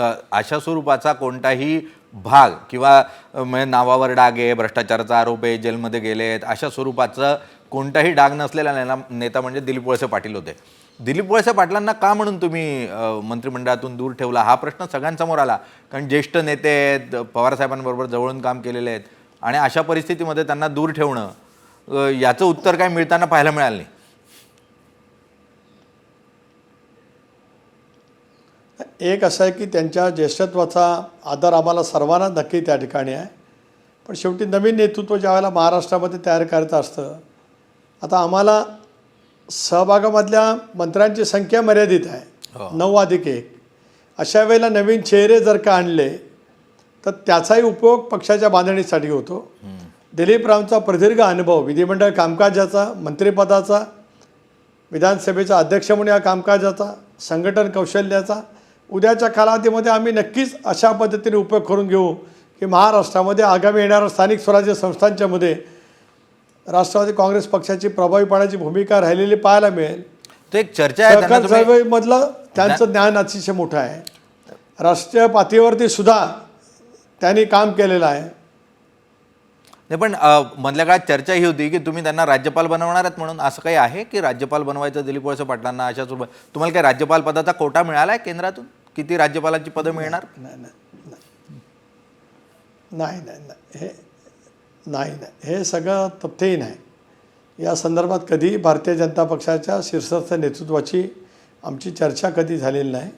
अशा स्वरूपाचा कोणताही भाग किंवा म्हणजे नावावर डाग आहे, भ्रष्टाचाराचा आरोप आहे, जेलमध्ये गेलेत, अशा स्वरूपाचं कोणताही डाग नसलेला नेता म्हणजे दिलीप वळसे पाटील होते. दिलीप वळसे पाटलांना का म्हणून तुम्ही मंत्रिमंडळातून दूर ठेवला हा प्रश्न सगळ्यांसमोर आला. कारण ज्येष्ठ नेते आहेत, पवारसाहेबांबरोबर जवळून काम केलेले आहेत आणि अशा परिस्थितीमध्ये त्यांना दूर ठेवणं याचं उत्तर काय मिळताना पाहायला मिळालं नाही. एक असं आहे की त्यांच्या ज्येष्ठत्वाचा आदर आम्हाला सर्वांना नक्की त्या ठिकाणी आहे. पण शेवटी नवीन नेतृत्व ज्यावेळेला महाराष्ट्रामध्ये तयार करायचं असतं, आता आम्हाला सहभागामधल्या मंत्र्यांची संख्या मर्यादित आहे, 9+1. अशा वेळेला नवीन चेहरे जर का आणले तर त्याचाही उपयोग पक्षाच्या बांधणीसाठी होतो. दिलीपरावांचा प्रदीर्घ अनुभव विधिमंडळ कामकाजाचा, मंत्रिपदाचा, विधानसभेचा अध्यक्ष म्हणून या कामकाजाचा, संघटन कौशल्याचा उद्याच्या कालावधीमध्ये आम्ही नक्कीच अशा पद्धतीने उपयोग करून घेऊ की महाराष्ट्रामध्ये आगामी येणाऱ्या स्थानिक स्वराज्य संस्थांच्यामध्ये राष्ट्रवादी काँग्रेस पक्षाची प्रभावीपणाची भूमिका राहिलेली पाहायला मिळेल. तो एक चर्चा आहे सहकार चळवळीमधलं त्यांचं ज्ञान अतिशय मोठं आहे. राष्ट्रीय पातळीवरती सुद्धा त्यांनी काम केलेलं आहे. नाही पण मधल्या काळात चर्चा ही होती की तुम्ही त्यांना राज्यपाल बनवणार आहात म्हणून. असं काही आहे की राज्यपाल बनवायचं दिलीप वळसे पाटलांना? अशा स्वरूपात तुम्हाला काही राज्यपाल पदाचा कोटा मिळाला आहे केंद्रातून? किती राज्यपालांची पदं मिळणार? नाही, हे सगळं तथ्यही नाही. या संदर्भात कधी भारतीय जनता पक्षाच्या शीर्षस्थ नेतृत्वाची आमची चर्चा कधी झालेली नाही.